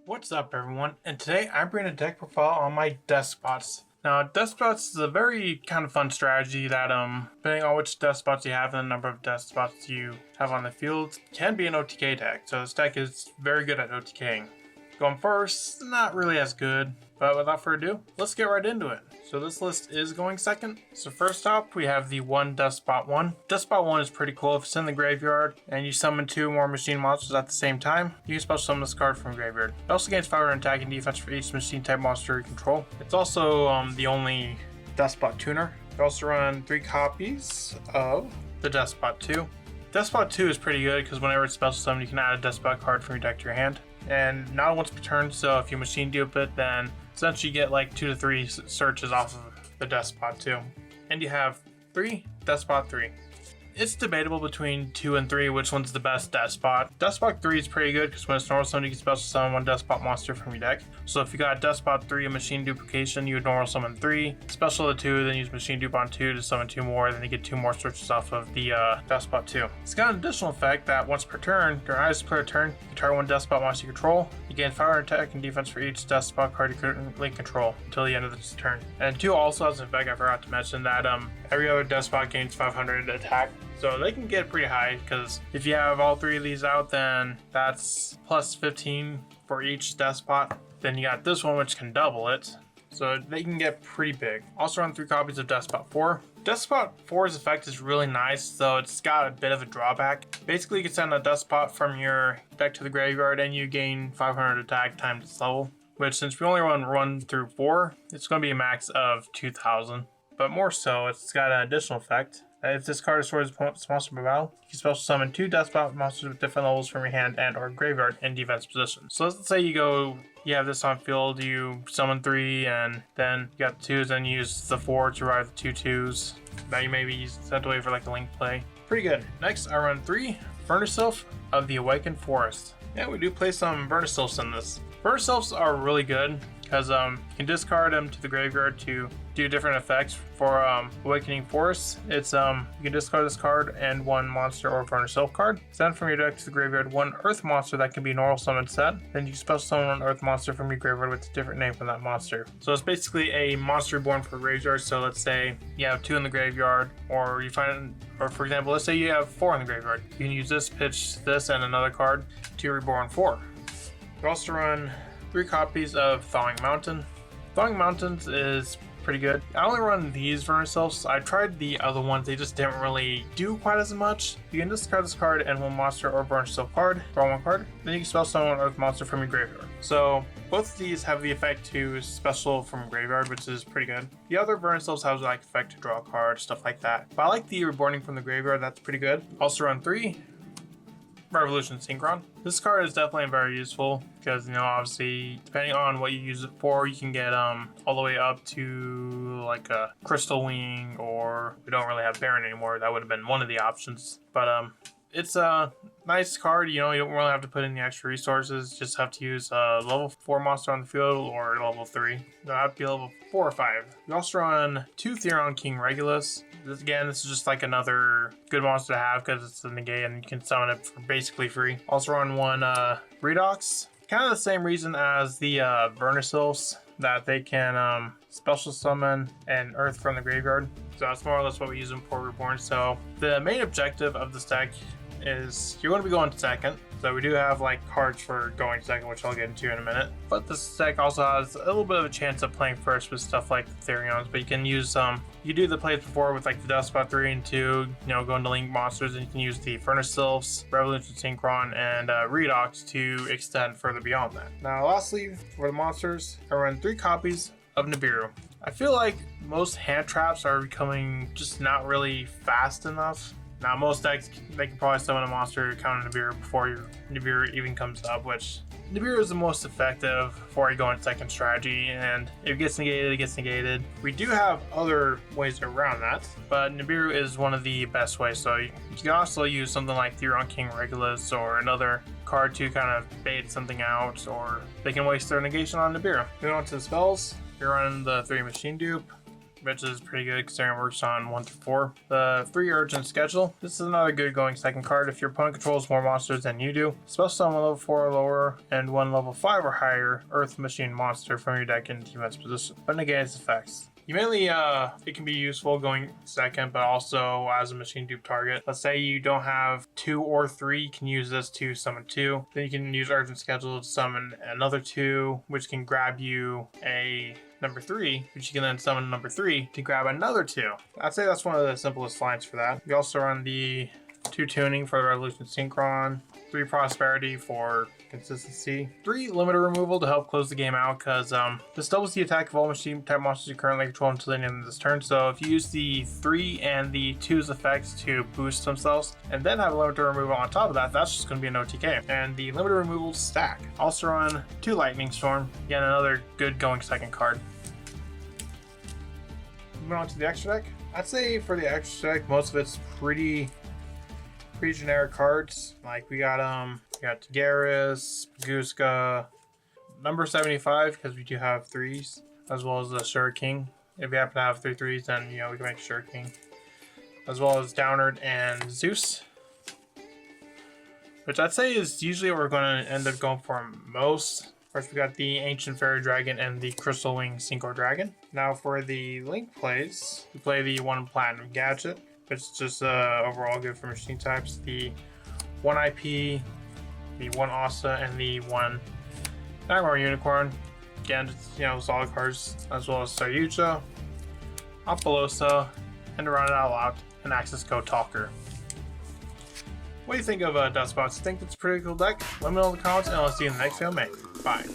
What's up everyone, and today I'm bringing a deck profile on my Deskbots. Now Deskbots is a very kind of fun strategy that depending on which Deskbots you have and the number of Deskbots you have on the field, can be an OTK deck. So this deck is very good at OTKing. Going first, not really as good, but without further ado, let's get right into it. So this list is going second. So first up, we have the Deskbot 1. Deskbot 1 is pretty cool. If it's in the graveyard and you summon 2 more machine monsters at the same time, you can special summon this card from graveyard. It also gains 500 attack and defense for each machine type monster you control. It's also the only Deskbot tuner. You also run 3 copies of the Deskbot 2. Deskbot 2 is pretty good because whenever it's special summoned, you can add a Deskbot card from your deck to your hand. And not once per turn, so if you machine dupe it, then essentially you get like 2 to 3 searches off of the Deskbot 2. And you have 3 Deskbot 3. It's debatable between 2 and 3 which one's the best Deskbot. Deskbot 3 is pretty good because when it's normal summon, you can special summon 1 Deskbot monster from your deck. So if you got Deskbot 3 and machine duplication, you would normal summon 3, special the 2, then use machine dupe on 2 to summon 2 more, then you get 2 more searches off of the Deskbot 2. It's got an additional effect that once per turn, during either player turn, you target 1 Deskbot monster you control. You gain 500 attack and defense for each Deskbot card you currently control until the end of this turn. And 2 also has an effect I forgot to mention that every other Deskbot gains 500 attack. So they can get pretty high because if you have all 3 of these out, then that's plus 15 for each Deskbot. Then you got this one which can double it. So they can get pretty big. Also run 3 copies of Deskbot 4. Deskbot 4's effect is really nice, though it's got a bit of a drawback. Basically you can send a Deskbot from your deck to the graveyard and you gain 500 attack times its level. Which since we only run through 4, it's going to be a max of 2000. But more so, it's got an additional effect. If this card destroys opponent's monster by battle, you can special summon 2 Deskbot monsters with different levels from your hand and or graveyard in defense position. So let's say you have this on field, you summon 3 and then you got the 2s and you use the 4 to ride the 2 2s. That you maybe sent away for like a link play. Pretty good. Next I run 3 Furnace Sylph of the Awakened Forest. Yeah, we do play some Furnace Sylphs in this. Furnace Sylphs are really good because you can discard them to the graveyard to do different effects. For Awakening Forest, it's you can discard this card and 1 monster or Furnace Sylph card. Send from your deck to the graveyard 1 Earth monster that can be normal summoned set. Then you can special summon 1 Earth monster from your graveyard with a different name from that monster. So it's basically a monster born for graveyard. So let's say you have 2 in the graveyard, or you find, or for example, let's say you have 4 in the graveyard. You can use this, pitch this, and another card to reborn 4. You also run 3 copies of Thawing Mountain. Thawing Mountains is pretty good. I only run these Furnace Sylphs. I tried the other ones, they just didn't really do quite as much. You can discard this card and 1 monster or Furnace Sylph card, draw 1 card, then you can special summon 1 Earth monster from your graveyard. So both of these have the effect to special from graveyard, which is pretty good. The other Furnace Sylphs have like effect to draw a card, stuff like that. But I like the reborning from the graveyard, that's pretty good. Also run 3 Revolution Synchron. This card is definitely very useful because, you know, obviously depending on what you use it for, you can get all the way up to like a Crystal Wing, or we don't really have Baron anymore. That would have been one of the options. But it's a nice card. You know, you don't really have to put in the extra resources. Just have to use a level 4 monster on the field or level 3. It'll have to be level 4 or 5. You also run 2 Theron King Regulus. This is just like another good monster to have because it's a negate and you can summon it for basically free. Also run 1 Redox. Kind of the same reason as the Furnace Sylphs, that they can special summon an Earth from the graveyard. So that's more or less what we use them for reborn. So the main objective of this deck is you're going to be going second. So we do have like cards for going second, which I'll get into in a minute. But this deck also has a little bit of a chance of playing first with stuff like the Therions. But you can use you do the plays before with like the Deskbot 3 and 2, you know, go into Link monsters, and you can use the Furnace Sylphs, Revolution Synchron, and Redox to extend further beyond that. Now lastly, for the monsters, I run 3 copies of Nibiru. I feel like most hand traps are becoming just not really fast enough. Now most decks, they can probably summon a monster counter Nibiru before your Nibiru even comes up, which Nibiru is the most effective before you go into second strategy, and if it gets negated, it gets negated. We do have other ways around that, but Nibiru is one of the best ways. So you can also use something like Theron King Regulus or another card to kind of bait something out, or they can waste their negation on Nibiru. Moving on to the spells, you're running the 3 Machine Dupe, which is pretty good considering it works on 1 through 4. The 3 Urgent Schedule. This is another good going second card if your opponent controls more monsters than you do. Special summon level 4 or lower and 1 level 5 or higher Earth Machine monster from your deck in defense position, but negate its effects. You mainly, it can be useful going second, but also as a machine dupe target. Let's say you don't have 2 or 3, you can use this to summon 2. Then you can use Urgent Schedule to summon another 2, which can grab you a number 3, which you can then summon number 3 to grab another 2. I'd say that's one of the simplest lines for that. We also run the 2 Tuning for the Revolution Synchron, 3 Prosperity for consistency, 3 Limiter Removal to help close the game out, because this doubles the attack of all machine type monsters you currently control until the end of this turn. So if you use the 3 and the 2's effects to boost themselves and then have a Limiter Removal on top of that, that's just going to be an OTK. And the Limiter Removal stack. Also run 2 Lightning Storm, again another good going second card. Moving on to the extra deck. I'd say for the extra deck, most of it's pretty generic cards. Like we got Tigaris, Guska, number 75 because we do have 3s, as well as the Sure King. If we happen to have 3 3s, then we can make Sure King, as well as Downard and Zeus, which I'd say is usually what we're going to end up going for most. First, we got the Ancient Fairy Dragon and the Crystal Wing Synchro Dragon. Now for the Link plays, we play the 1 Platinum Gadget, which is just overall good for machine types. The 1 IP, the 1 Asa, and the 1 Nightmare Unicorn. Again, just, solid cards, as well as Sayuja, Apollosa, and to round it out loud, an Access Code Talker. What do you think of Deskbots? Think it's a pretty cool deck? Let me know in the comments, and I'll see you in the next video. Bye.